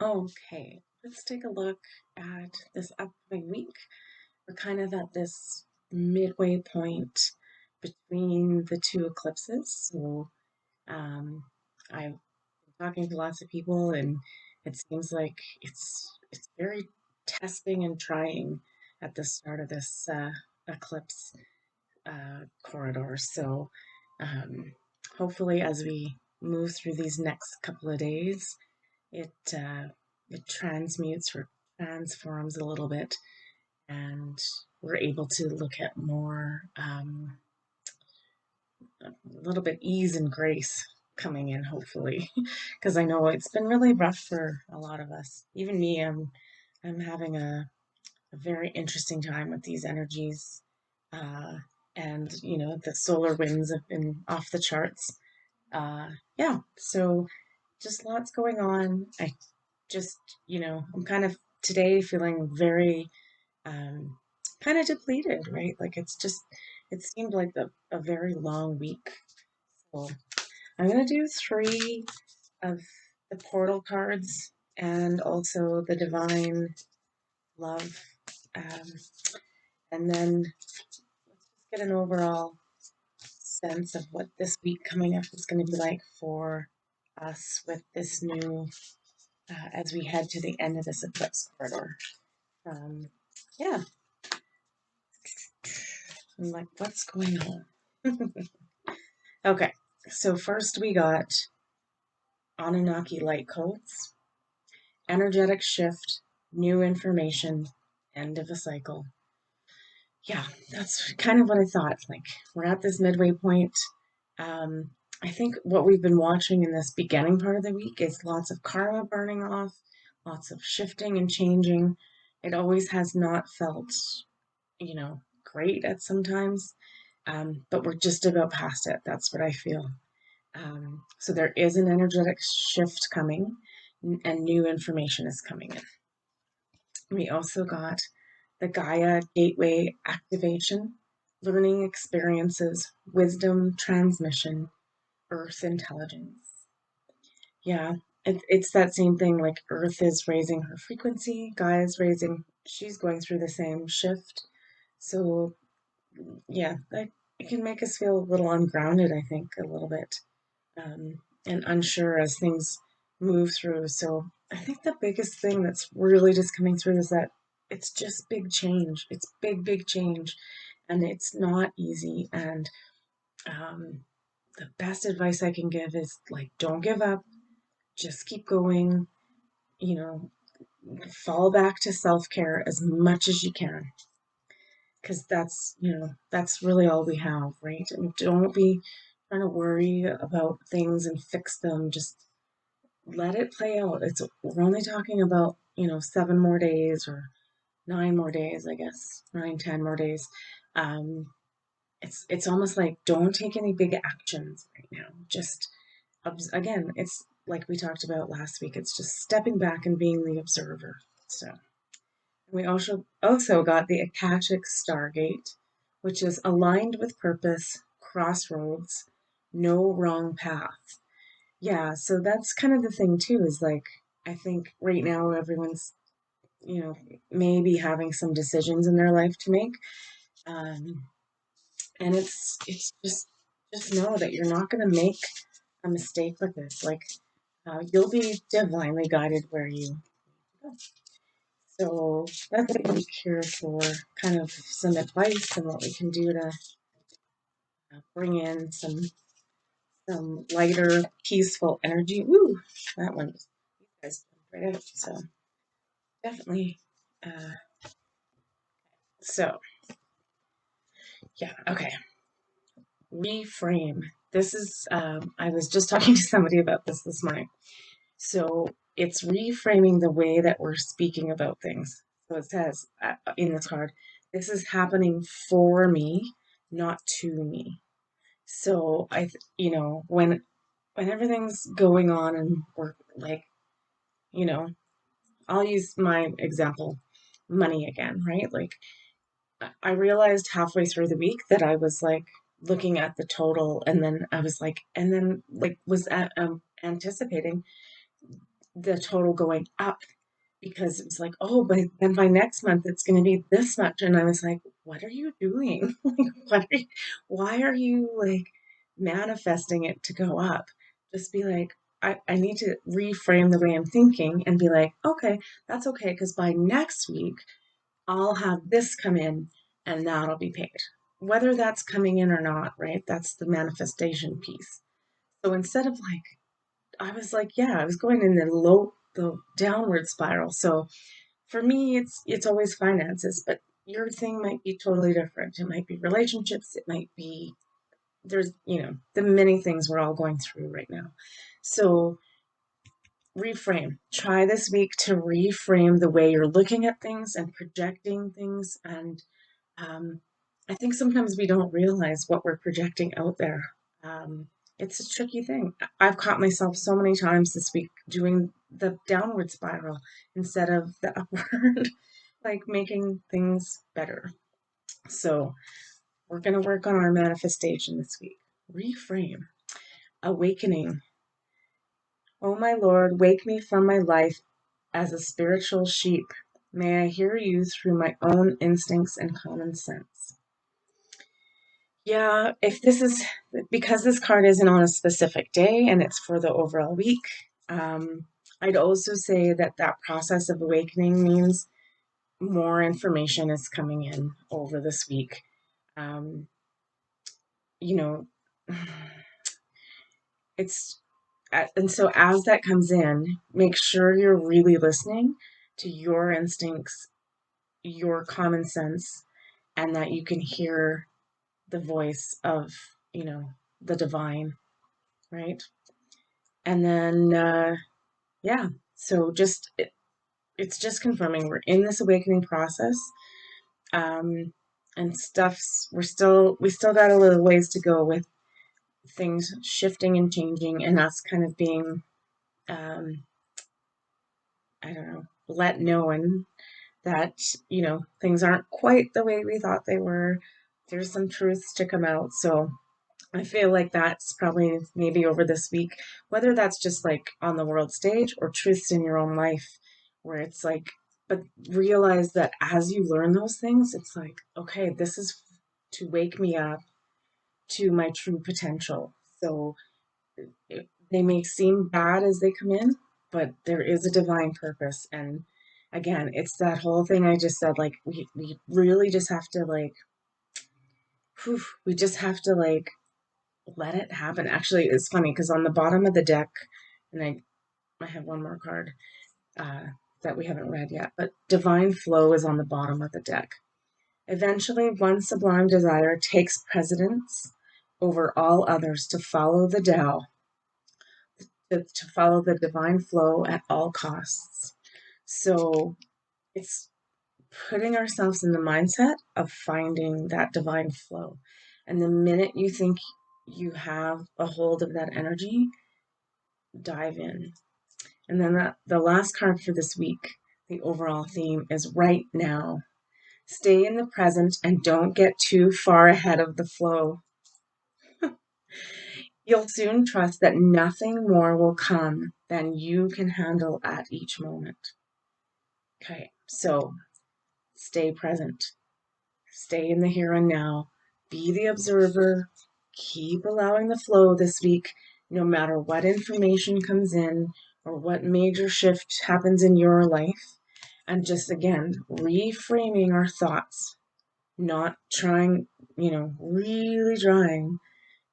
Okay, let's take a look at this upcoming week. We're kind of at this midway point between the two eclipses. So um, I've been talking to lots of people, and it seems like it's very testing and trying at the start of this eclipse corridor. So um, hopefully, as we move through these next couple of days, it it transmutes or transforms a little bit, and we're able to look at more a little bit ease and grace coming in, hopefully, because I know it's been really rough for a lot of us. Even me, I'm having a very interesting time with these energies. Uh, and the solar winds have been off the charts. Yeah, so just lots going on. I just, I'm kind of today feeling very um, kind of depleted, right? Like it seemed like a very long week. So I'm going to do three of the portal cards and also the divine love. Um, and then let's just get an overall sense of what this week coming up is going to be like for us with this new, as we head to the end of this eclipse corridor. Um, yeah, I'm like, what's going on? Okay, so first we got Anunnaki light codes, energetic shift, new information, end of a cycle. Yeah, that's kind of what I thought. Like, we're at this midway point. Um, I think what we've been watching in this beginning part of the week is lots of karma burning off, lots of shifting and changing. It always has not felt, great at sometimes, but we're just about past it. That's what I feel. So there is an energetic shift coming, and new information is coming in. We also got the Gaia Gateway activation, learning experiences, wisdom transmission, Earth intelligence. Yeah, it's that same thing. Like Earth is raising her frequency, Gaia is raising, she's going through the same shift. So, yeah, it can make us feel a little ungrounded, I think, a little bit. And unsure as things move through. So I think the biggest thing that's really just coming through is that it's just big change. It's big, big change, and it's not easy. And um, the best advice I can give is like, don't give up. Just keep going. You know, fall back to self care as much as you can, because that's really all we have, right? And don't be trying to worry about things and fix them. Just let it play out. We're only talking about, 7 more days or 9 more days, I guess, 9, 10 more days. Um, it's almost like don't take any big actions right now. Just again, it's like we talked about last week. It's just stepping back and being the observer. So we also got the Akashic Stargate, which is aligned with purpose, crossroads, no wrong path. Yeah, so that's kind of the thing too, is like I think right now everyone's, maybe having some decisions in their life to make. Um, and it's just know that you're not gonna make a mistake with this. Like you'll be divinely guided where you go. So that's a week here for kind of some advice and what we can do to bring in some lighter, peaceful energy. Woo! That one, you guys jumped right out. So definitely. Uh, so yeah, okay. Reframe. This is. I was just talking to somebody about this morning. So it's reframing the way that we're speaking about things. So it says in this card, this is happening for me, not to me. So when everything's going on and we're like, you know, I'll use my example, money again, right? Like I realized halfway through the week that I was like looking at the total, and then I was like, and then like was anticipating the total going up, because it was like, oh, but then by next month it's going to be this much. And I was like, what are you doing? Like, why are you like manifesting it to go up? Just be like, I need to reframe the way I'm thinking and be like, okay, that's okay, because by next week I'll have this come in and that'll be paid. Whether that's coming in or not, right? That's the manifestation piece. So instead of like, I was like, yeah, I was going in the downward spiral. So for me, it's always finances, but your thing might be totally different. It might be relationships. It might be there's the many things we're all going through right now. So reframe. Try this week to reframe the way you're looking at things and projecting things. And I think sometimes we don't realize what we're projecting out there. Um, it's a tricky thing. I've caught myself so many times this week doing the downward spiral instead of the upward, like making things better. So we're going to work on our manifestation this week. Reframe. Awakening. O my Lord, wake me from my life as a spiritual sheep. May I hear you through my own instincts and common sense. Yeah, if this is because this card isn't on a specific day and it's for the overall week, I'd also say that that process of awakening means more information is coming in over this week. Um, you know, it's and so as that comes in, make sure you're really listening to your instincts, your common sense, and that you can hear the voice of, the divine, right? And then, yeah, so it's just confirming we're in this awakening process. And we still got a little ways to go with things shifting and changing, and us kind of being, um, I don't know, let known that, things aren't quite the way we thought they were. There's some truths to come out. So I feel like that's probably maybe over this week, whether that's just like on the world stage or truths in your own life, where it's like, but realize that as you learn those things, it's like, okay, this is to wake me up to my true potential. So they may seem bad as they come in, but there is a divine purpose. And again, it's that whole thing I just said, like, we really just have to like, we just have to like let it happen. Actually, it's funny because on the bottom of the deck, and I have one more card uh, that we haven't read yet, but divine flow is on the bottom of the deck. Eventually, one sublime desire takes precedence over all others to follow the Tao, to follow the divine flow at all costs. So it's putting ourselves in the mindset of finding that divine flow. And the minute you think you have a hold of that energy, dive in. And then the last card for this week, the overall theme is right now. Stay in the present and don't get too far ahead of the flow. You'll soon trust that nothing more will come than you can handle at each moment. Okay, so stay present. Stay in the here and now. Be the observer. Keep allowing the flow this week, no matter what information comes in or what major shift happens in your life. And just again, reframing our thoughts, not trying, really trying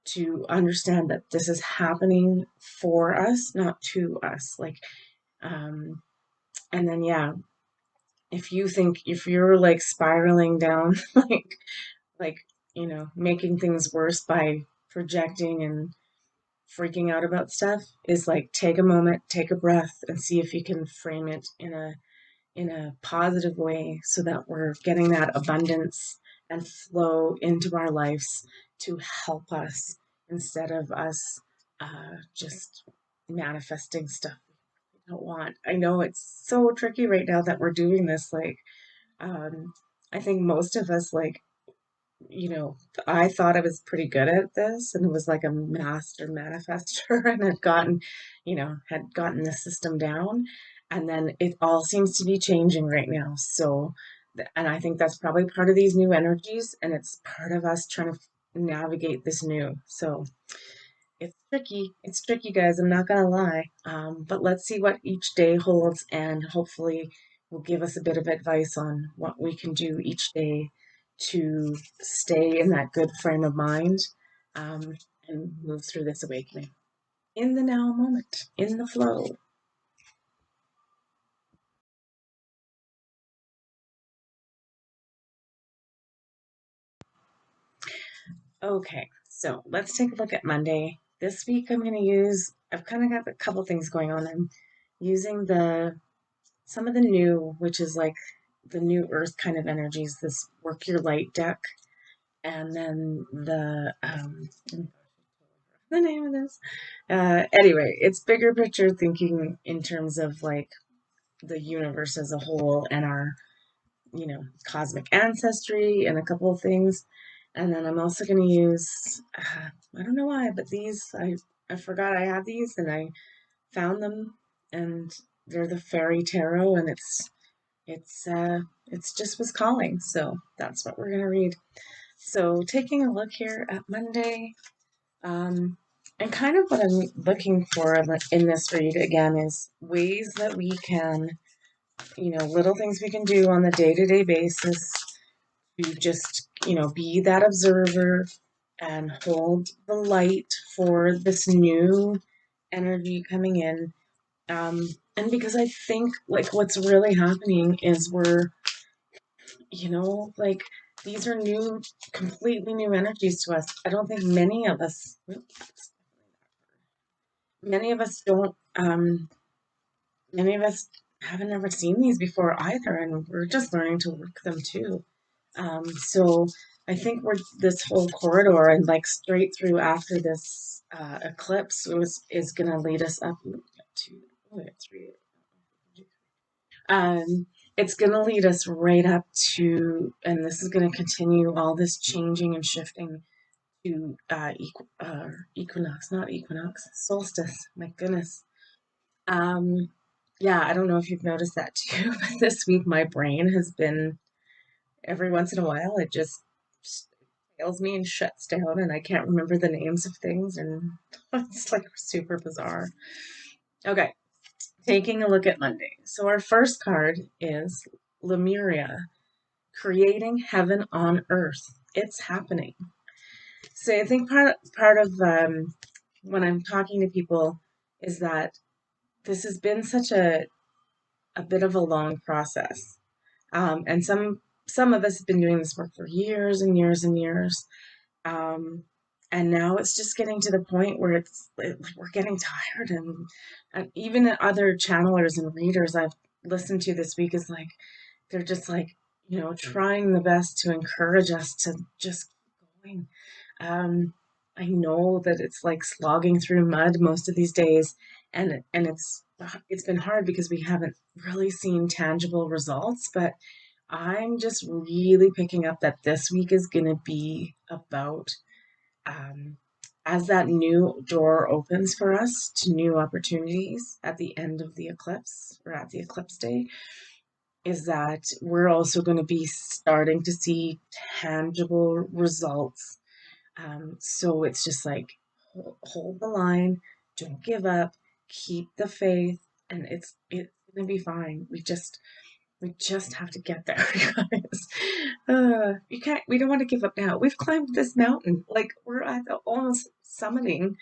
to understand that this is happening for us, not to us. Like, and then, yeah, if you're like spiraling down, like, making things worse by projecting and freaking out about stuff, is like, take a moment, take a breath, and see if you can frame it in a positive way so that we're getting that abundance and flow into our lives to help us instead of us just manifesting stuff we don't want. I know it's so tricky right now that we're doing this. Like, I think most of us, like, I thought I was pretty good at this and was like a master manifester and had gotten the system down. And then it all seems to be changing right now. So, and I think that's probably part of these new energies, and it's part of us trying to navigate this new. So it's tricky. It's tricky, guys. I'm not gonna lie. But let's see what each day holds, and hopefully will give us a bit of advice on what we can do each day to stay in that good frame of mind, um, and move through this awakening in the now moment, in the flow. Okay, so let's take a look at Monday. This week I'm going to I've kind of got a couple things going on. I'm using some of the new, which is like the new earth kind of energies, this work your light deck, and then the name of this. Anyway, it's bigger picture thinking in terms of like the universe as a whole and our, cosmic ancestry and a couple of things. And then I'm also going to use, I don't know why, but I forgot I had these and I found them, and they're the fairy tarot, and it's just was calling. So that's what we're going to read. So taking a look here at Monday, um, and kind of what I'm looking for in this read again is ways that we can, little things we can do on the day-to-day basis to just, be that observer and hold the light for this new energy coming in. And because I think like what's really happening is like these are completely new energies to us. I don't think many of us don't, many of us haven't ever seen these before either, and we're just learning to work them too. So I think we're this whole corridor and like straight through after this eclipse is going to lead us up to three. Um, it's going to lead us right up to, and this is going to continue all this changing and shifting to equinox, not equinox, solstice. My goodness. Um, yeah, I don't know if you've noticed that too, but this week my brain has been every once in a while it just fails me and shuts down, and I can't remember the names of things, and it's like super bizarre. Okay, taking a look at Monday. So our first card is Lemuria, creating heaven on earth. It's happening. So I think part of when I'm talking to people is that this has been such a bit of a long process, and some of us have been doing this work for years and years and years. Um, and now it's just getting to the point where we're getting tired, and even other channelers and readers I've listened to this week is like they're just like trying the best to encourage us to just keep going. I know that it's like slogging through mud most of these days, and it's been hard because we haven't really seen tangible results, but I'm just really picking up that this week is going to be about, um, as that new door opens for us to new opportunities at the end of the eclipse or at the eclipse day, is that we're also going to be starting to see tangible results. So it's just like hold the line, don't give up, keep the faith, and it's going to be fine. We just have to get there, you guys. We don't want to give up now. We've climbed this mountain. Like, we're at the almost summiting.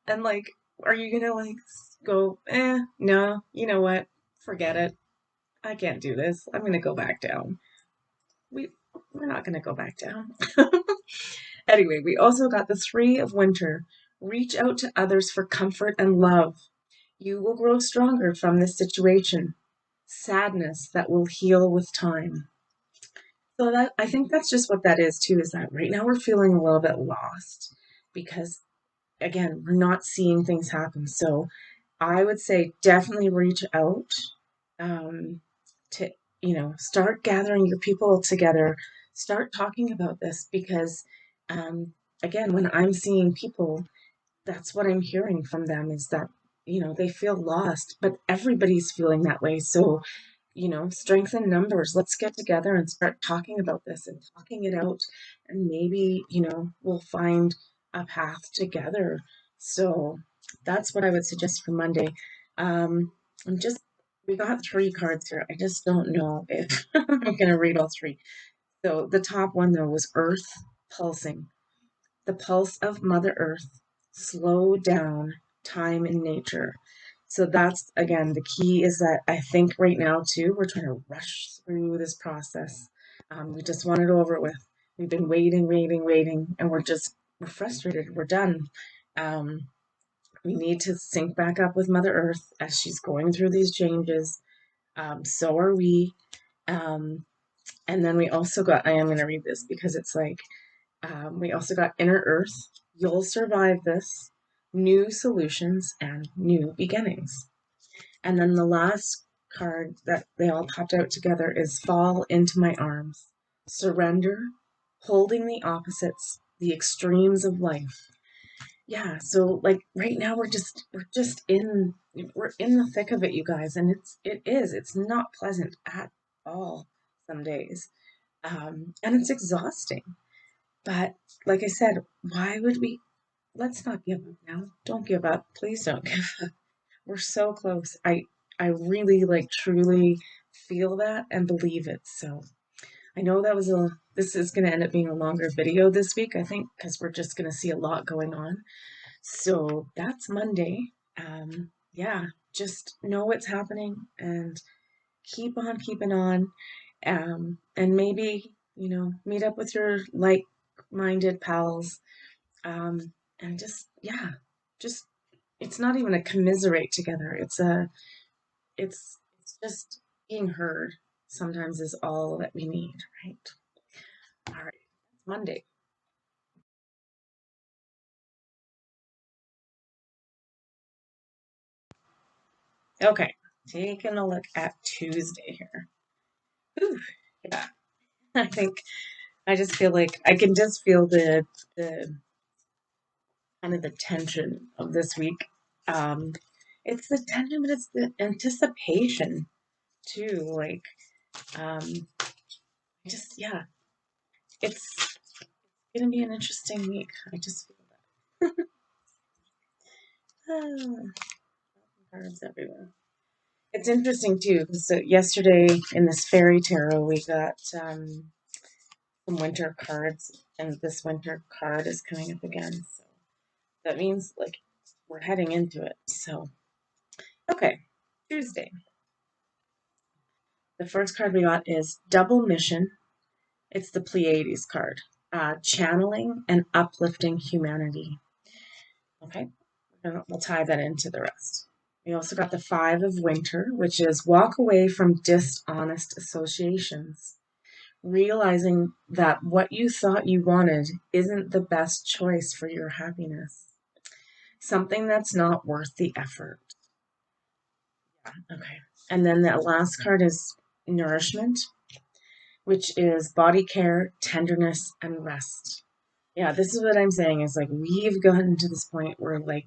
And, like, are you going to, like, go, no, you know what? Forget it. I can't do this. I'm going to go back down. We, we're not going to go back down. Anyway, we also got the Three of Winter. Reach out to others for comfort and love. You will grow stronger from this situation. Sadness that will heal with time. So that I think that's just what that is too, is that right now we're feeling a little bit lost because again, we're not seeing things happen. So I would say definitely reach out, um, to start gathering your people together start talking about this because, again, when I'm seeing people, that's what I'm hearing from them is that, they feel lost, but everybody's feeling that way. So, strength in numbers. Let's get together and start talking about this and talking it out. And maybe, we'll find a path together. So that's what I would suggest for Monday. I'm just, we got three cards here. I just don't know if I'm going to read all three. So the top one, though, was Earth pulsing. The pulse of Mother Earth slow down time in nature. So that's again the key is that I think right now too we're trying to rush through this process. We just want it over with. We've been waiting, waiting, waiting, and we're frustrated. We're done. Um, we need to sync back up with Mother Earth as she's going through these changes. So are we. Um, and then we also got. I am going to read this because it's like we also got Inner Earth. You'll survive this. New solutions and new beginnings. And then the last card that they all popped out together is Fall into My Arms. Surrender, holding the opposites, the extremes of life. Yeah, so like right now we're in the thick of it, you guys, and it's not pleasant at all some days. And it's exhausting. But like I said, why would we? Let's not give up now. Don't give up. Please don't give up. We're so close. I really like truly feel that and believe it. So I know this is going to end up being a longer video this week, I think, because we're just going to see a lot going on. So that's Monday. Yeah, just know what's happening and keep on keeping on. And maybe, meet up with your like-minded pals. And just, yeah, just, it's not even a commiserate together. It's just being heard sometimes is all that we need, right? All right, it's Monday. Okay, taking a look at Tuesday here. Whew, yeah, I think I just feel like I can just feel the kind of the tension of this week. Um, it's the tension, but it's the anticipation too. Like, just yeah, it's gonna be an interesting week. I just feel that. Cards everywhere. It's interesting too, because so yesterday in this fairy tarot we got some winter cards, and this winter card is coming up again. So that means like we're heading into it. So okay, Tuesday. The first card we got is Double Mission. It's the Pleiades card, channeling and uplifting humanity. Okay, we'll tie that into the rest. We also got the Five of Winter, which is walk away from dishonest associations, realizing that what you thought you wanted isn't the best choice for your happiness. Something that's not worth the effort. Okay. And then the last card is Nourishment, which is body care, tenderness, and rest. Yeah, this is what I'm saying is like we've gotten to this point where like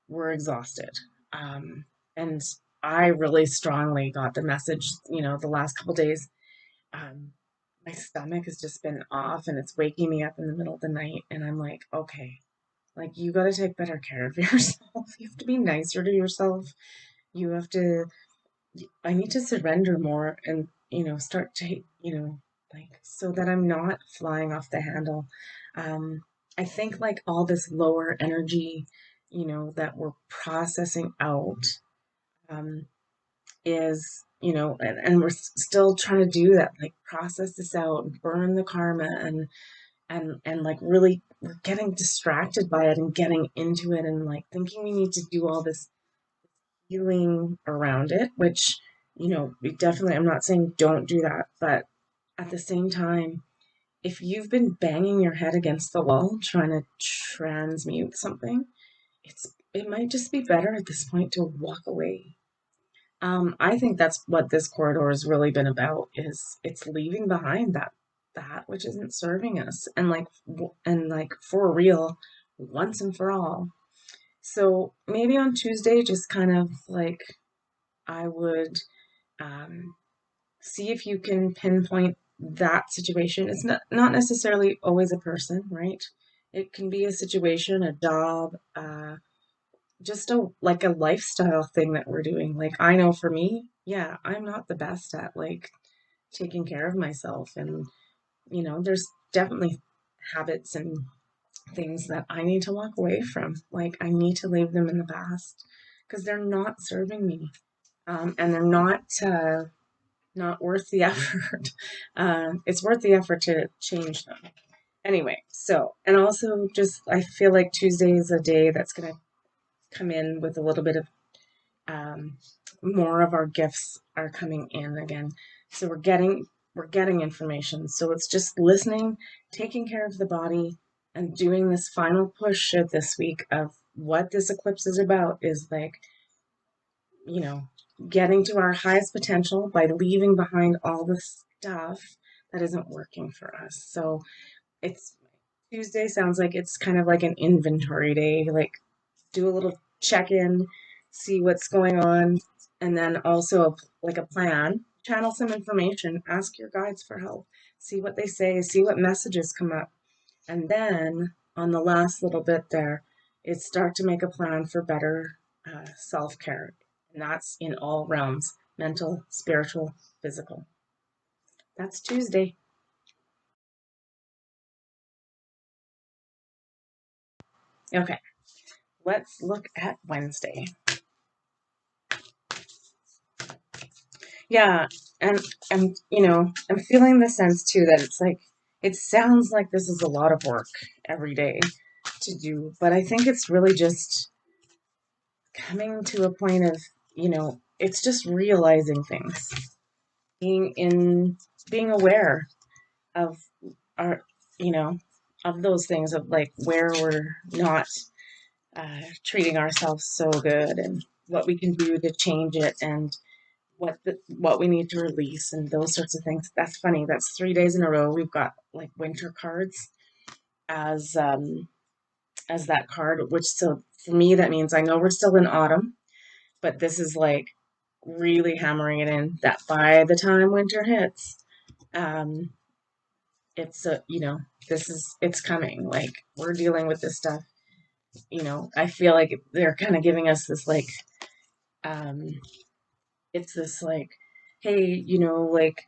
we're exhausted. Um, and I really strongly got the message, the last couple days. Um, my stomach has just been off and it's waking me up in the middle of the night. And I'm like, okay, like you got to take better care of yourself. You have to be nicer to yourself. You have to, I need to surrender more and, start to, like so that I'm not flying off the handle. Um, I think like all this lower energy, that we're processing out, um, is, and we're still trying to do that, like process this out and burn the karma and like really we're getting distracted by it and getting into it and like thinking we need to do all this healing around it, which, we definitely, I'm not saying don't do that, but at the same time, if you've been banging your head against the wall trying to transmute something, it might just be better at this point to walk away. I think that's what this corridor has really been about is it's leaving behind that which isn't serving us, and like for real, once and for all. So maybe on Tuesday, just kind of like I would um, see if you can pinpoint that situation. It's not necessarily always a person, right? It can be a situation, a job, just a lifestyle thing that we're doing. Like I know for me, yeah, I'm not the best at like taking care of myself, and there's definitely habits and things that I need to walk away from. Like I need to leave them in the past because they're not serving me, and they're not worth the effort. It's worth the effort to change them. Anyway, so, and also just I feel like Tuesday is a day that's going to come in with a little bit of um, more of our gifts are coming in again. So we're getting information. So it's just listening, taking care of the body, and doing this final push of this week of what this eclipse is about is like, you know, getting to our highest potential by leaving behind all the stuff that isn't working for us. So it's Tuesday sounds like it's kind of like an inventory day, like do a little check in, see what's going on, and then also like a plan, channel some information, ask your guides for help, see what they say, see what messages come up. And then on the last little bit there, is start to make a plan for better self care. And that's in all realms mental, spiritual, physical. That's Tuesday. Okay, let's look at Wednesday. Yeah, and I'm feeling the sense too that it's like it sounds like this is a lot of work every day to do, but I think it's really just coming to a point of, it's just realizing things, being in being aware of our, you know, of those things of like where we're not treating ourselves so good and what we can do to change it and what we need to release and those sorts of things. That's funny. That's 3 days in a row we've got like winter cards as that card, which so for me that means I know we're still in autumn, but this is like really hammering it in that by the time winter hits, um, it's a it's coming. Like we're dealing with this stuff. I feel like they're kind of giving us this like um, it's this like, hey, like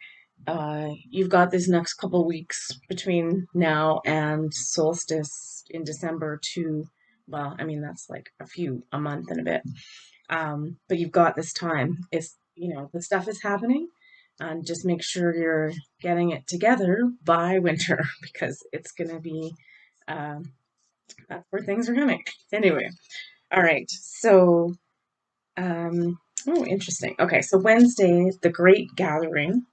you've got this next couple weeks between now and solstice in December to, well, I mean, that's like a month and a bit. But you've got this time. It's, the stuff is happening. And just make sure you're getting it together by winter because it's going to be, um, that's where things are coming. Anyway, all right. So, oh, interesting. Okay, so Wednesday, the Great Gathering.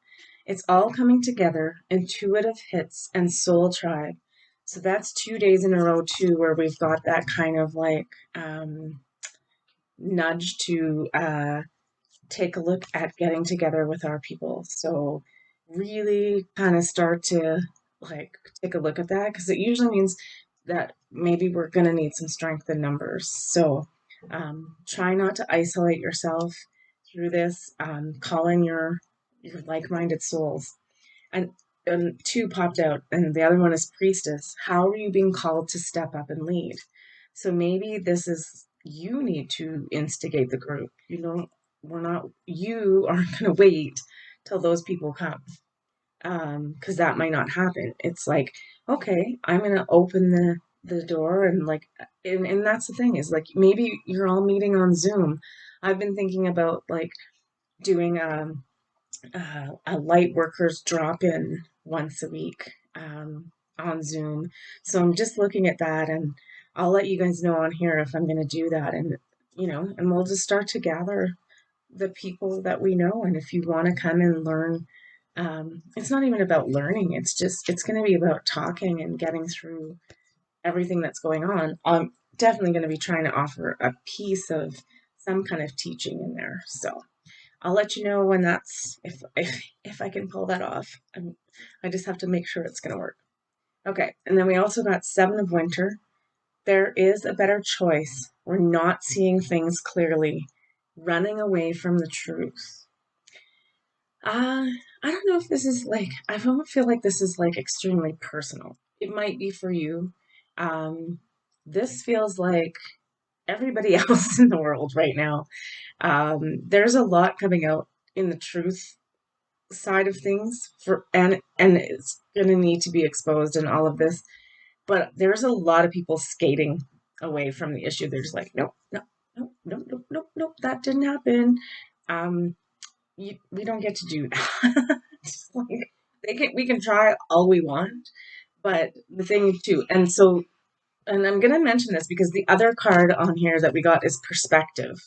It's all coming together, intuitive hits and soul tribe. So that's 2 days in a row too, where we've got that kind of like nudge to take a look at getting together with our people. So really kind of start to like take a look at that because it usually means that maybe we're going to need some strength in numbers. So try not to isolate yourself through this. Call in your like-minded souls. And two popped out, and the other one is priestess. How are you being called to step up and lead? So maybe this is you need to instigate the group. You aren't going to wait till those people come, because that might not happen. It's like, okay, I'm going to open the door and like, and that's the thing is like maybe you're all meeting on Zoom. I've been thinking about like doing a light workers drop in once a week on Zoom. So I'm just looking at that, and I'll let you guys know on here if I'm going to do that. And, and we'll just start to gather the people that we know. And if you want to come and learn, it's not even about learning, it's going to be about talking and getting through everything that's going on. I'm definitely going to be trying to offer a piece of some kind of teaching in there. So, I'll let you know when that's if I can pull that off. I just have to make sure it's gonna work. Okay, and then we also got Seven of Winter. There is a better choice. We're not seeing things clearly, running away from the truth. I don't know if this is like, I don't feel like this is like extremely personal. It might be for you. Um, this feels like everybody else in the world right now. There's a lot coming out in the truth side of things and it's going to need to be exposed in all of this. But there's a lot of people skating away from the issue. They're just like, nope, no, nope, nope, nope, nope, nope, that didn't happen. Um, we don't get to do that. Like we can try all we want, but the thing too, and I'm gonna mention this because the other card on here that we got is perspective.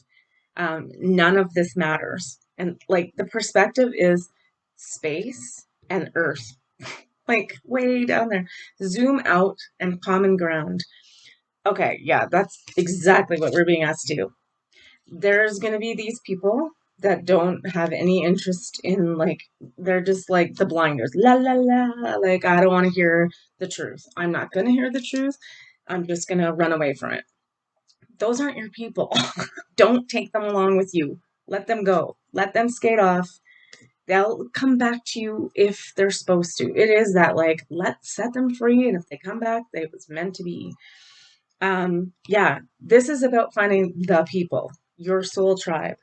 None of this matters, and like the perspective is space and earth, like way down there. Zoom out and common ground. Okay, yeah, that's exactly what we're being asked to do. There's going to be these people that don't have any interest in, like, they're just like the blinders. La la la. Like, I don't want to hear the truth. I'm not going to hear the truth. I'm just going to run away from it. Those aren't your people. Don't take them along with you. Let them go. Let them skate off. They'll come back to you if they're supposed to. It is that, like, let's set them free. And if they come back, they was meant to be. Yeah, this is about finding the people, your soul tribe.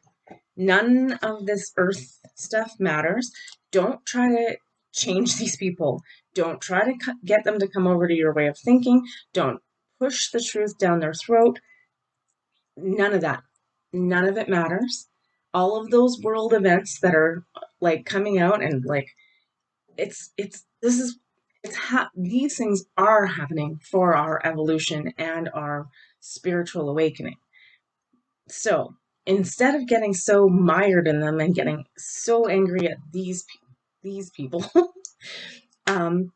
None of this earth stuff matters. Don't try to change these people. Don't try to get them to come over to your way of thinking. Don't push the truth down their throat. None of that. None of it matters. All of those world events that are like coming out and like this is these things are happening for our evolution and our spiritual awakening. So instead of getting so mired in them and getting so angry at these people, um,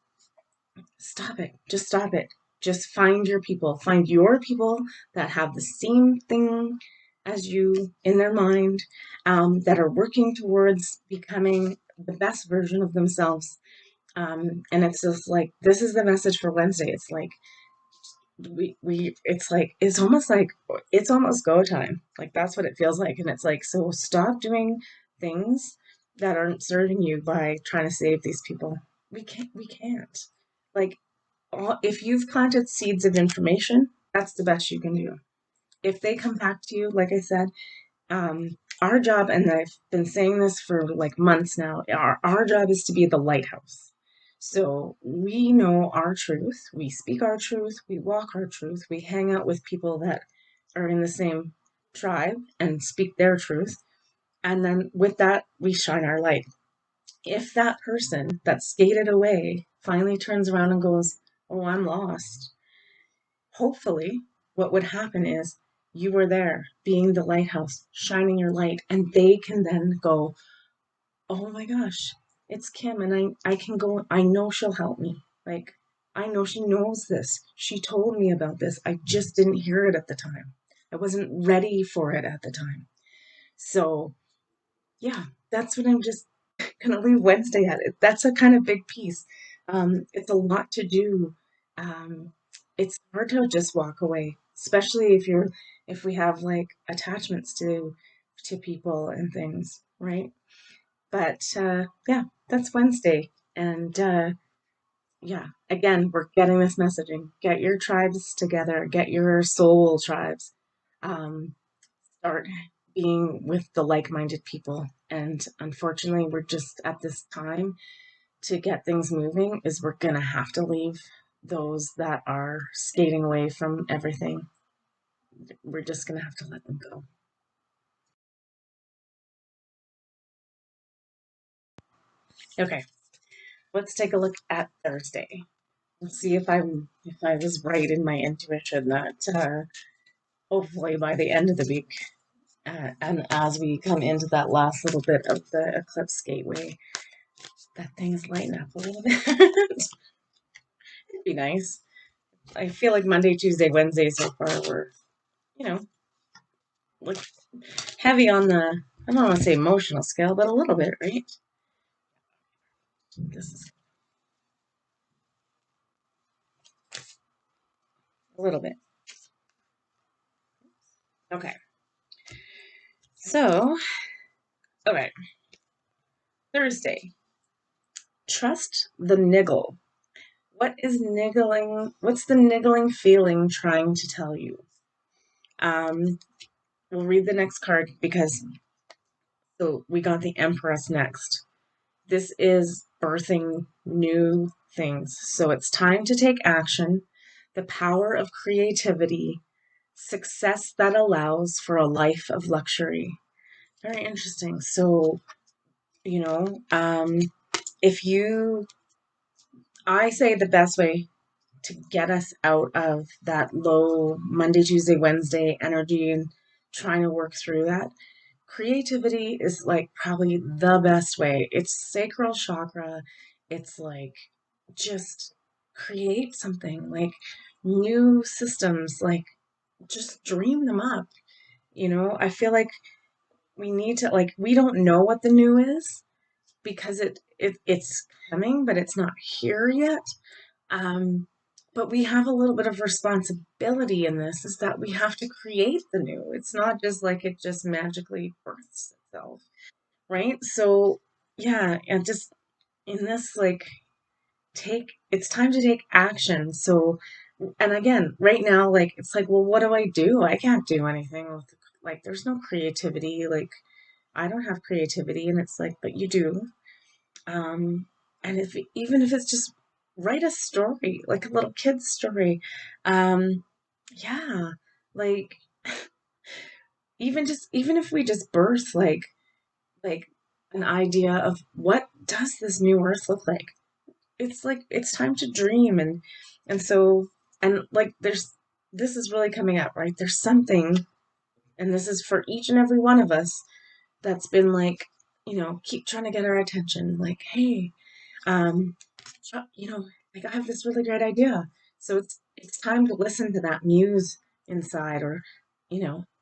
stop it. Just stop it. Just find your people. Find your people that have the same thing as you in their mind, that are working towards becoming the best version of themselves. And it's just like this is the message for Wednesday. It's like we it's like it's almost go time. Like that's what it feels like. And it's like, so stop doing things that aren't serving you by trying to save these people. We can't. Like if you've planted seeds of information, that's the best you can do. If they come back to you, like I said, our job, and I've been saying this for like months now, our job is to be the lighthouse. So we know our truth, we speak our truth, we walk our truth, we hang out with people that are in the same tribe and speak their truth. And then with that, we shine our light. If that person that skated away finally turns around and goes, oh, I'm lost, hopefully, what would happen is you were there being the lighthouse, shining your light, and they can then go, oh my gosh, it's Kim, and I can go, I know she'll help me. Like, I know she knows this. She told me about this. I just didn't hear it at the time. I wasn't ready for it at the time. So, yeah, that's what I'm just gonna leave Wednesday at. That's a kind of big piece. It's a lot to do. Um, it's hard to just walk away, especially if we have like attachments to people and things, right? But yeah, that's Wednesday, and yeah, again, we're getting this messaging. Get your tribes together. Get your soul tribes. Um, Start being with the like-minded people. And unfortunately, we're just at this time to get things moving is we're gonna have to leave those that are skating away from everything. We're just gonna have to let them go. Okay, let's take a look at Thursday. Let's see if I was right in my intuition that hopefully by the end of the week, and as we come into that last little bit of the eclipse gateway, that things lighten up a little bit. It'd be nice. I feel like Monday, Tuesday, Wednesday so far were, you know, like heavy on I don't want to say emotional scale, but a little bit, right? This is a little bit. Okay. So, okay. Thursday. Trust the niggle. What is niggling? What's the niggling feeling trying to tell you? Um, we'll read the next card because so we got the Empress next. This is birthing new things. So it's time to take action, the power of creativity, success that allows for a life of luxury. Very interesting. So, you know, if you, I say the best way to get us out of that low Monday, Tuesday, Wednesday energy and trying to work through that, creativity is like probably the best way. It's sacral chakra. It's like just create something like new systems, like just dream them up. I feel like we need to like we don't know what the new is because it's coming, but it's not here yet. Um, but we have a little bit of responsibility in this is that we have to create the new. It's not just like it just magically births itself, right? So, yeah, and just in this, like, it's time to take action. So, and again, right now, like, it's like, well, what do I do? I can't do anything with, like, there's no creativity. Like, I don't have creativity. And it's like, but you do. Um, and if even if it's just write a story, like a little kid's story. Um, yeah, like even if we just birth like an idea of what does this new earth look like it's time to dream and so and like this is really coming up, right? There's something, and this is for each and every one of us that's been like, keep trying to get our attention. Like, hey, um, like I have this really great idea. So it's time to listen to that muse inside, or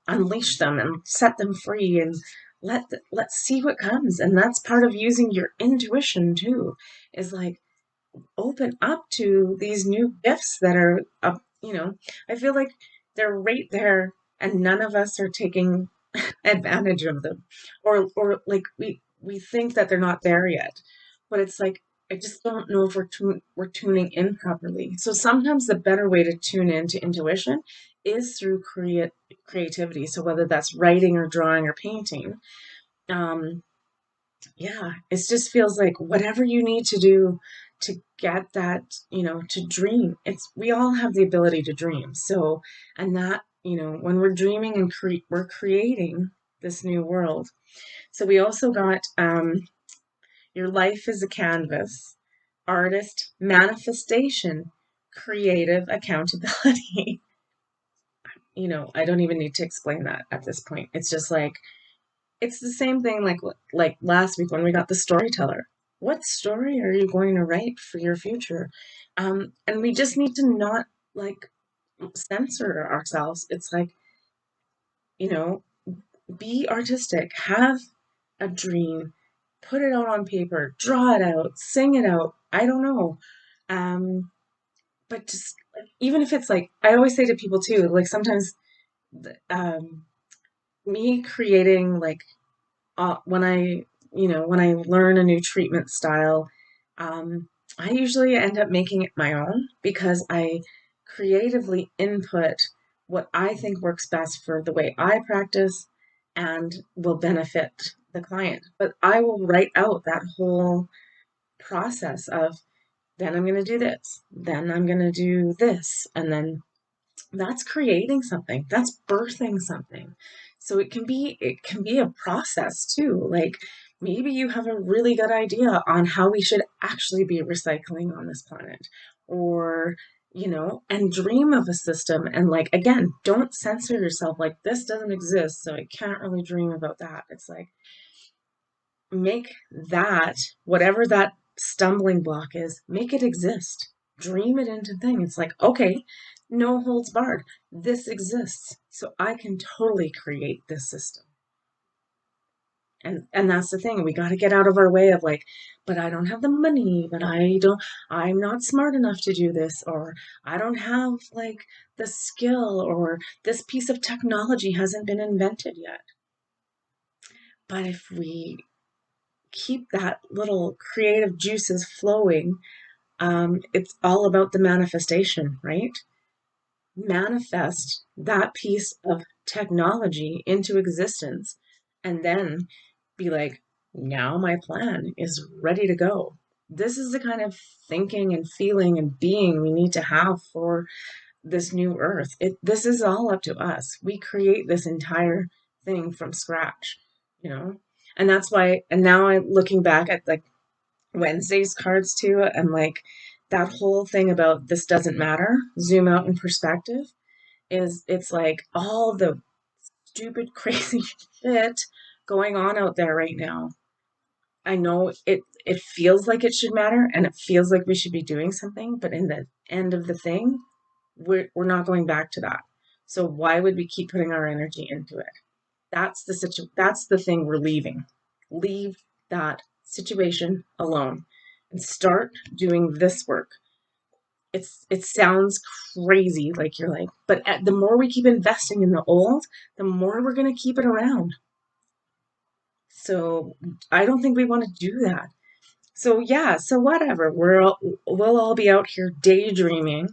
unleash them and set them free, and let's see what comes. And that's part of using your intuition too. Is like open up to these new gifts that are up. I feel like they're right there, and none of us are taking advantage of them, or like we think that they're not there yet, but it's like I just don't know if we're tuning in properly. So sometimes the better way to tune into intuition is through creativity. So whether that's writing or drawing or painting, um, yeah, it just feels like whatever you need to do to get that, to dream. We all have the ability to dream. So, and that, when we're dreaming and we're creating this new world. So we also got your life is a canvas, artist, manifestation, creative accountability. I don't even need to explain that at this point. It's just like it's the same thing like last week when we got the storyteller. What story are you going to write for your future? And we just need to not like censor ourselves. It's like, you know, be artistic, have a dream, put it out on paper, draw it out, sing it out. I don't know. Um, but just even if it's like, I always say to people too, like sometimes me creating like when I learn a new treatment style, I usually end up making it my own because I creatively input what I think works best for the way I practice and will benefit the client. But I will write out that whole process of then I'm going to do this, then I'm going to do this, and then that's creating something, that's birthing something. So it can be a process too. Like maybe you have a really good idea on how we should actually be recycling on this planet, or and dream of a system, and like again, don't censor yourself like this doesn't exist so I can't really dream about that. It's like make that, whatever that stumbling block is, make it exist. Dream it into thing. It's like, okay, no holds barred. This exists. So I can totally create this system. And that's the thing. We got to get out of our way of like, but I don't have the money, but I'm not smart enough to do this, or I don't have like the skill, or this piece of technology hasn't been invented yet. But if we keep that little creative juices flowing, it's all about the manifestation, right? Manifest that piece of technology into existence, and then be like, now my plan is ready to go. This is the kind of thinking and feeling and being we need to have for this new earth. This is all up to us. We create this entire thing from scratch, you know? And that's why, and now I'm looking back at like Wednesday's cards too, and like that whole thing about this doesn't matter, zoom out in perspective, is it's like all the stupid, crazy shit going on out there right now. I know it feels like it should matter and it feels like we should be doing something, but in the end of the thing, we're not going back to that. So why would we keep putting our energy into it? That's the thing we're leaving. Leave that situation alone and start doing this work. It sounds crazy, like you're like, but the more we keep investing in the old, the more we're going to keep it around. So I don't think we want to do that. So yeah, so whatever. We'll all be out here daydreaming,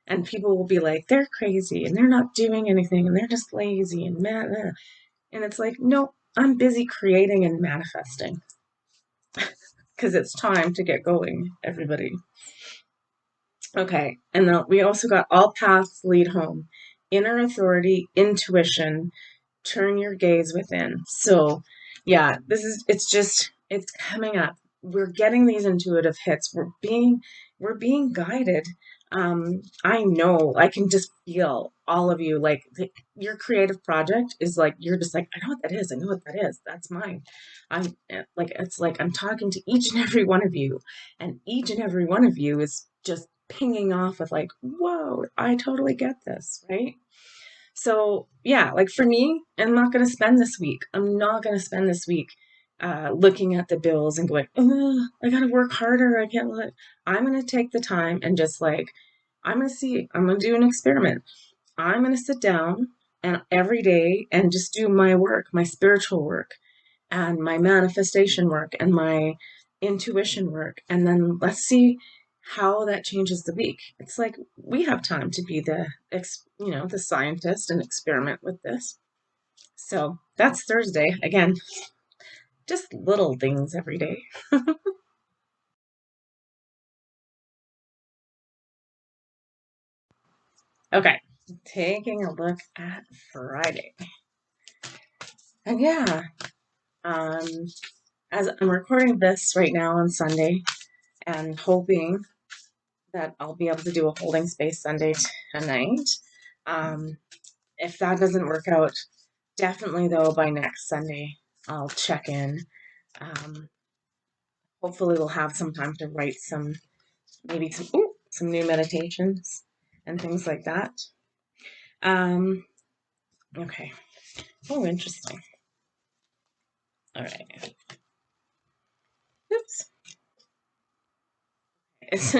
and people will be like, they're crazy and they're not doing anything and they're just lazy and meh. And it's like, no, I'm busy creating and manifesting because it's time to get going, everybody. Okay, and then we also got all paths lead home, inner authority, intuition, turn your gaze within. So, yeah, it's coming up. We're getting these intuitive hits. We're being guided. I know I can just feel all of you like your creative project is like you're just like, I know what that is. I know what that is. That's mine. I'm like it's like I'm talking to each and every one of you, and each and every one of you is just pinging off with like, whoa, I totally get this, right? So yeah, like for me, I'm not going to spend this week. I'm not going to spend this week looking at the bills and going, oh, I got to work harder. I can't let. I'm going to take the time and just like, I'm going to see. I'm going to do an experiment. I'm going to sit down and every day and just do my work, my spiritual work, and my manifestation work, and my intuition work, and then let's see how that changes the week. It's like we have time to be the scientist and experiment with this. So that's Thursday. Again, just little things every day. Okay, taking a look at Friday. And yeah, um, as I'm recording this right now on Sunday and hoping that I'll be able to do a holding space Sunday tonight. Um, if that doesn't work out, definitely though by next Sunday I'll check in. Um, Hopefully we'll have some time to write maybe some new meditations and things like that. Um, okay. Oh, interesting. All right. Oops. It's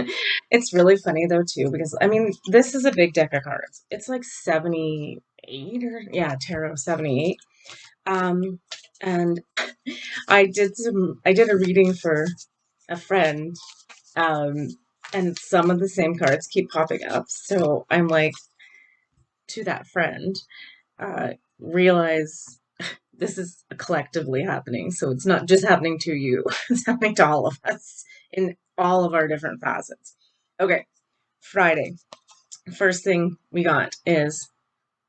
it's really funny though too because I mean this is a big deck of cards. It's like 78 or yeah, tarot 78. Um, and I did a reading for a friend, um, and some of the same cards keep popping up. So I'm like to that friend, realize this is collectively happening. So it's not just happening to you; it's happening to all of us in all of our different facets. Okay, Friday. First thing we got is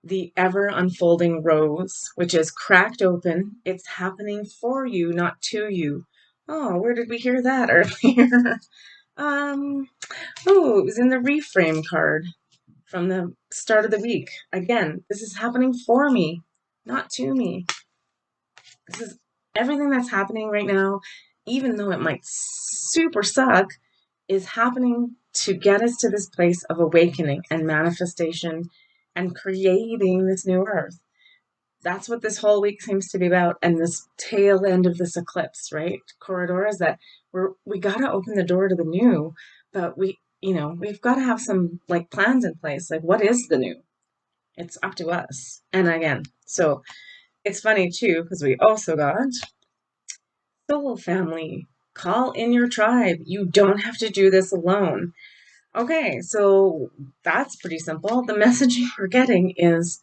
the ever unfolding rose, which is cracked open. It's happening for you, not to you. Oh, where did we hear that earlier? um, oh, it was in the reframe card from the start of the week. Again, this is happening for me, not to me. This is everything that's happening right now, even though it might super suck, is happening to get us to this place of awakening and manifestation and creating this new earth. that's what this whole week seems to be about. And this tail end of this eclipse, right? Corridor is that we got to open the door to the new, but we've got to have some like plans in place. Like, what is the new? It's up to us. And again, so it's funny too, because we also got soul family. Call in your tribe. You don't have to do this alone. Okay, so that's pretty simple. The messaging we're getting is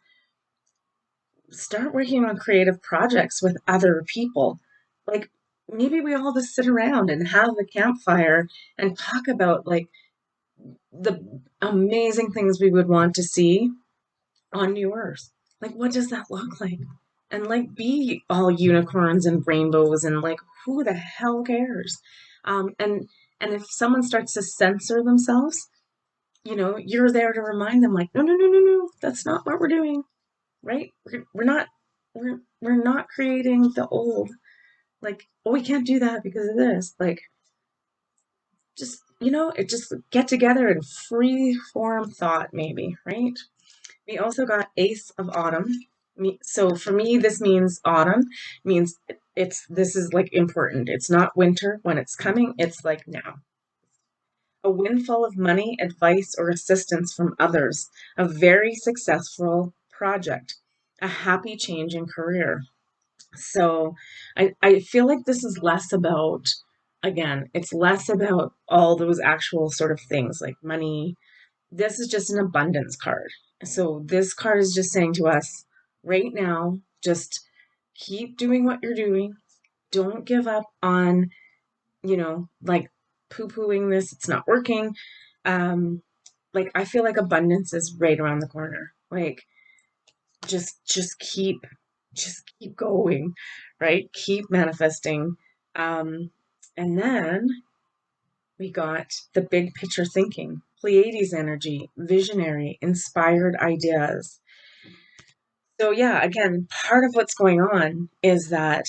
start working on creative projects with other people. Like maybe we all just sit around and have a campfire and talk about like the amazing things we would want to see on New Earth. Like what does that look like? And like be all unicorns and rainbows and like who the hell cares? And if someone starts to censor themselves, you're there to remind them like, no, no, no, no, no, that's not what we're doing, right? We're not creating the old. Like, oh, we can't do that because of this. Like, just it just get together and free form thought, maybe, right? We also got Ace of Autumn. So for me, this means autumn means this is like important. It's not winter when it's coming. It's like now. A windfall of money, advice, or assistance from others, a very successful project, a happy change in career. So I feel like this is less about, again, it's less about all those actual sort of things like money. This is just an abundance card. So this card is just saying to us right now, just keep doing what you're doing. Don't give up on, like poo-pooing this. It's not working. Um, like I feel like abundance is right around the corner. Like just keep going, right? Keep manifesting. And then we got the big picture thinking, Pleiades energy, visionary, inspired ideas. So yeah, again, part of what's going on is that,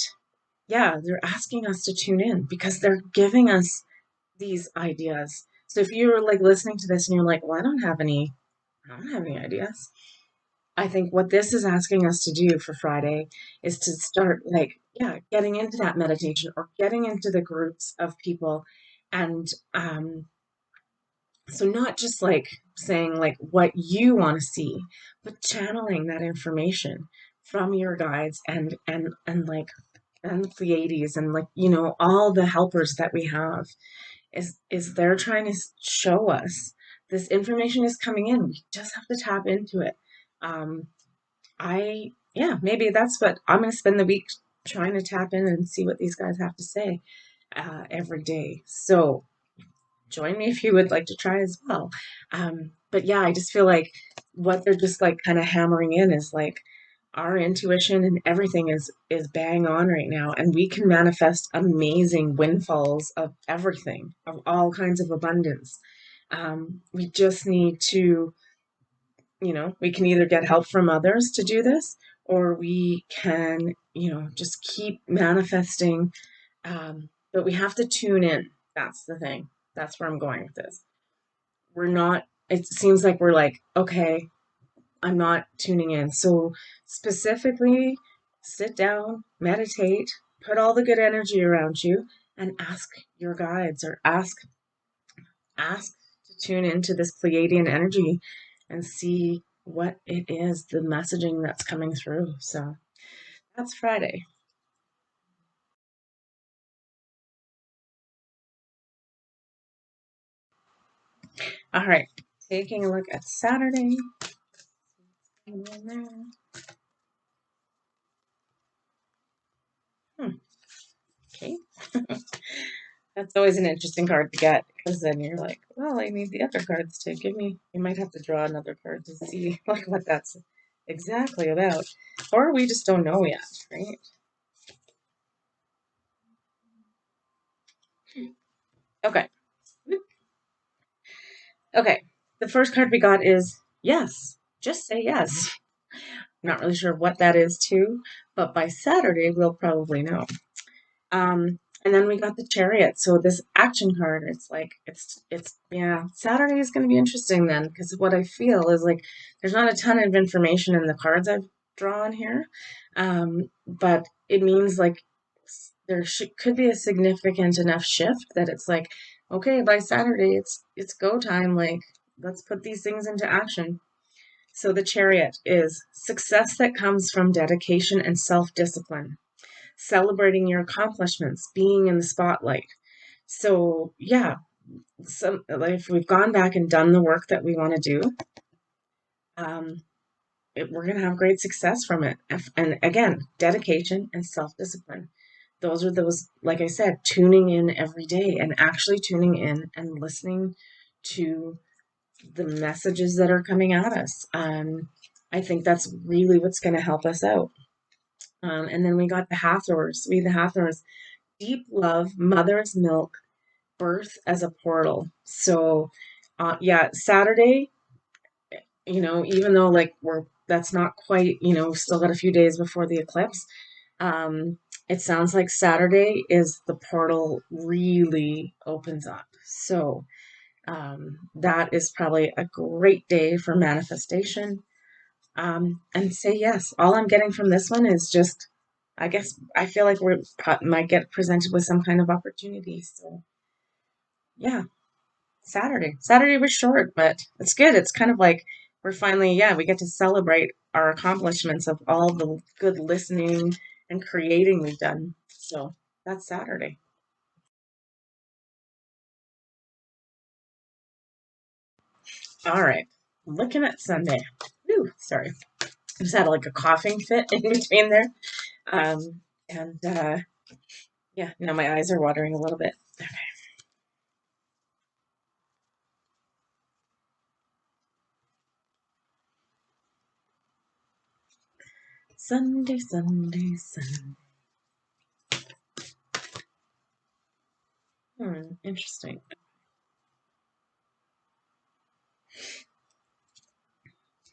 yeah, they're asking us to tune in because they're giving us these ideas. So if you're like listening to this and you're like, well, I don't have any ideas. I think what this is asking us to do for Friday is to start like, yeah, getting into that meditation or getting into the groups of people. And so not just like saying like what you want to see, but channeling that information from your guides and like and the Pleiades and like, all the helpers that we have is they're trying to show us this information is coming in. We just have to tap into it. Um, yeah, maybe that's what I'm going to spend the week trying to tap in and see what these guys have to say every day. So join me if you would like to try as well. But yeah, I just feel like what they're just like kind of hammering in is like our intuition and everything is bang on right now, and we can manifest amazing windfalls of everything, of all kinds of abundance. We just need to, we can either get help from others to do this, or we can, just keep manifesting. But we have to tune in. That's the thing. That's where I'm going with this. We're not, it seems like we're like, okay, I'm not tuning in. So specifically, sit down, meditate, put all the good energy around you, and ask your guides or ask to tune into this Pleiadian energy and see what it is, the messaging that's coming through. So that's Friday. All right, taking a look at Saturday. Okay. That's always an interesting card to get because then you're like, well, I need the other cards to give me. You might have to draw another card to see like what that's exactly about, or we just don't know yet, right? Okay. Okay. The first card we got is yes. Just say yes. I'm not really sure what that is too, but by Saturday we'll probably know. And then we got the Chariot. So this action card, it's like yeah, Saturday is going to be interesting then because what I feel is like there's not a ton of information in the cards I've drawn here, but it means like there could be a significant enough shift that it's like, okay, by Saturday it's go time. Like, let's put these things into action. So the Chariot is success that comes from dedication and self-discipline, celebrating your accomplishments, being in the spotlight. So yeah, like if we've gone back and done the work that we want to do, um, we're going to have great success from it. And again, dedication and self-discipline. Those are those, like I said, tuning in every day and actually tuning in and listening to the messages that are coming at us. I think that's really what's going to help us out. And then we got the Hathors. The Hathors, deep love, mother's milk, birth as a portal. So, yeah, Saturday, even though like that's not quite, still got a few days before the eclipse. Um, it sounds like Saturday is the portal really opens up. So, that is probably a great day for manifestation. And say yes. All I'm getting from this one is just, I guess, I feel like we might get presented with some kind of opportunity. So, yeah, Saturday. Saturday was short, but it's good. It's kind of like we're finally, yeah, we get to celebrate our accomplishments of all the good listening and creating we've done. So that's Saturday. All right. Looking at Sunday. Ooh, sorry. I just had like a coughing fit in between there. And yeah, now my eyes are watering a little bit. Okay. Sunday, Sunday, Sunday. Interesting.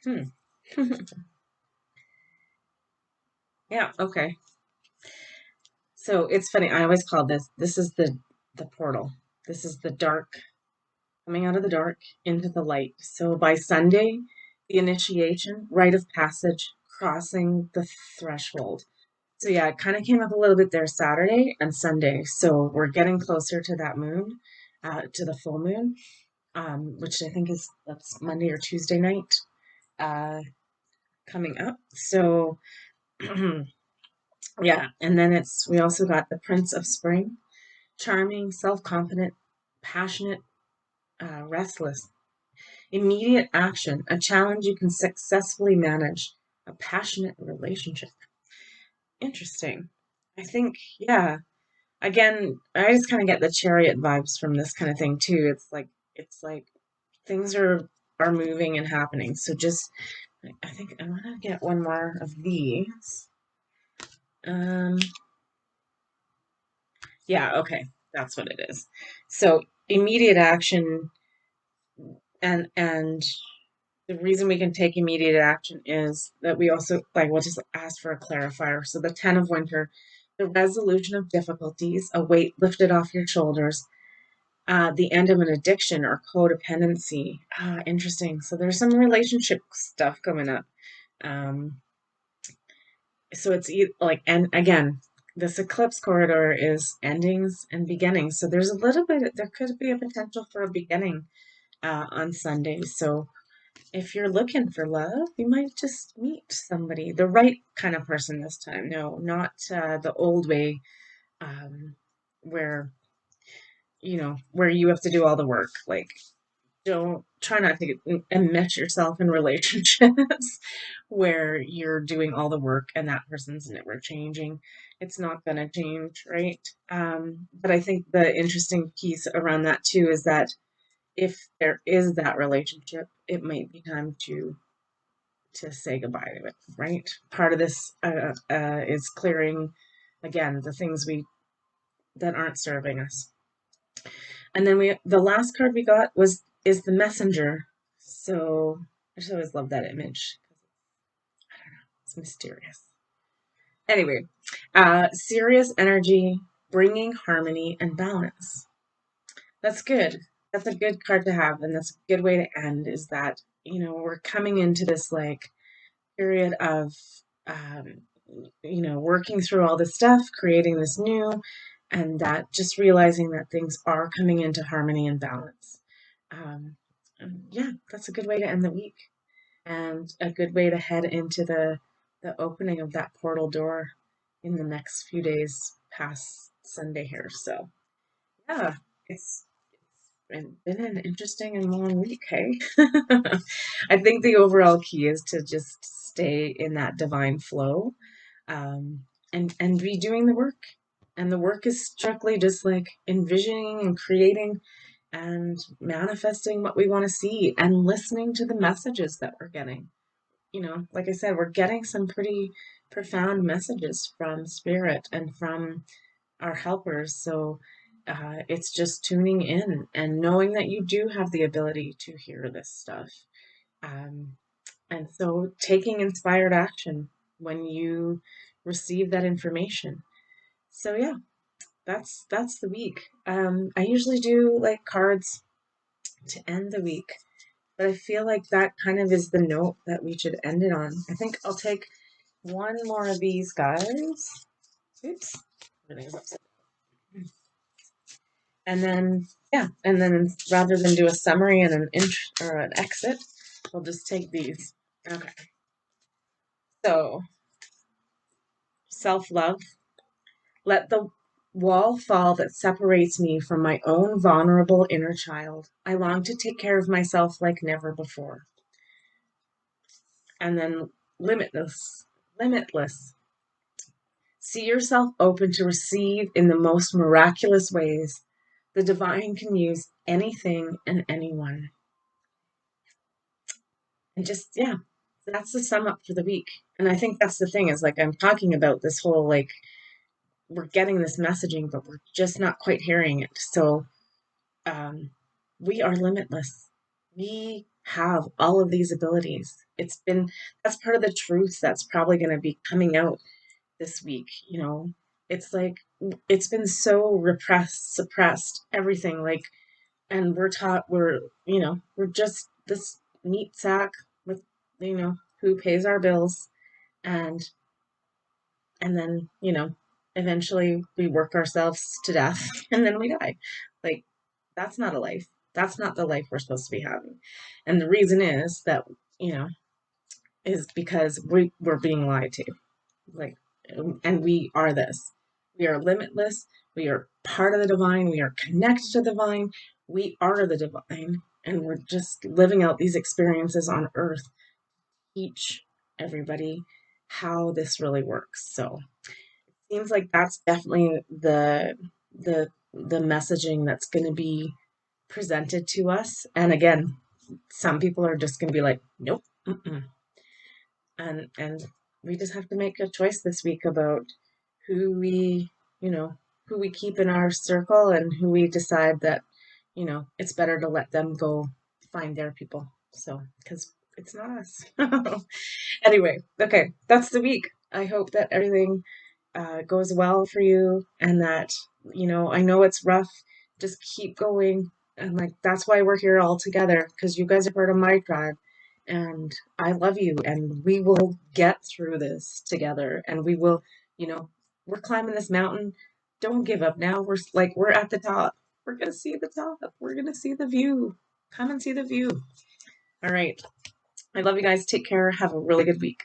Hmm. Yeah, okay. So it's funny. I always call this is the portal. This is the dark coming out of the dark into the light. So by Sunday, the initiation, rite of passage, crossing the threshold. So yeah, it kind of came up a little bit there Saturday and Sunday. So we're getting closer to that moon, to the full moon, which I think that's Monday or Tuesday night, uh, coming up. So yeah, and then we also got the Prince of Spring, charming, self-confident, passionate, restless. Immediate action, a challenge you can successfully manage, a passionate relationship. Interesting. I think, yeah. Again, I just kind of get the Chariot vibes from this kind of thing too. It's like things are moving and happening. So just, I think I want to get one more of these. Um, yeah, okay, that's what it is. So immediate action, and the reason we can take immediate action is that we also, like, we'll just ask for a clarifier. So the 10 of winter, the resolution of difficulties, a weight lifted off your shoulders, the end of an addiction or codependency. Interesting. So there's some relationship stuff coming up. Um, so it's like, and again, this eclipse corridor is endings and beginnings. So there's a little bit, there could be a potential for a beginning on Sunday. So if you're looking for love, you might just meet somebody, the right kind of person this time. No, not the old way, where where you have to do all the work. Like, don't try not to enmesh yourself in relationships where you're doing all the work and that person's never changing. It's not going to change, right? But I think the interesting piece around that too is that if there is that relationship, it might be time to say goodbye to it, right? Part of this is clearing, again, the things we that aren't serving us. And then the last card we got is the messenger. So I just always love that image. I don't know, it's mysterious. Anyway, serious energy, bringing harmony and balance. That's good. That's a good card to have, and that's a good way to end. Is that we're coming into this like period of working through all this stuff, creating this new, and that just realizing that things are coming into harmony and balance. And yeah, that's a good way to end the week and a good way to head into the opening of that portal door in the next few days past Sunday here. So yeah, it's been an interesting and long week, hey? I think the overall key is to just stay in that divine flow, and be doing the work. And the work is strictly just like envisioning and creating and manifesting what we want to see and listening to the messages that we're getting. Like I said, we're getting some pretty profound messages from spirit and from our helpers. So it's just tuning in and knowing that you do have the ability to hear this stuff. Um, and so taking inspired action when you receive that information. So yeah, that's the week. I usually do like cards to end the week, but I feel like that kind of is the note that we should end it on. I think I'll take one more of these guys. Oops. Everything's upside down. And then, yeah, and then rather than do a summary and an or an exit, we'll just take these. Okay. So, self-love. Let the wall fall that separates me from my own vulnerable inner child. I long to take care of myself like never before. And then limitless. Limitless. See yourself open to receive in the most miraculous ways. The divine can use anything and anyone. And just, yeah, that's the sum up for the week. And I think that's the thing is like I'm talking about this whole like we're getting this messaging, but we're just not quite hearing it. So um, we are limitless. We have all of these abilities. That's part of the truth that's probably going to be coming out this week. It's like it's been so repressed, suppressed, everything like, and we're taught we're just this meat sack with who pays our bills, and then eventually we work ourselves to death and then we die. Like that's not a life. That's not the life we're supposed to be having. And the reason is that you know is because we're being lied to. Like, and we are this. We are limitless. We are part of the divine. We are connected to the divine. We are the divine. And we're just living out these experiences on earth, teach everybody how this really works. So it seems like that's definitely the messaging that's going to be presented to us. And again, some people are just going to be like, nope, mm-mm. And we just have to make a choice this week about who we, you know, who we keep in our circle and who we decide that, it's better to let them go find their people. So, because it's not us. Anyway, okay, that's the week. I hope that everything goes well for you and that, I know it's rough. Just keep going. And like, that's why we're here all together because you guys are part of my tribe and I love you and we will get through this together and we will, we're climbing this mountain. Don't give up now. We're at the top. We're going to see the top. We're going to see the view. Come and see the view. All right. I love you guys. Take care. Have a really good week.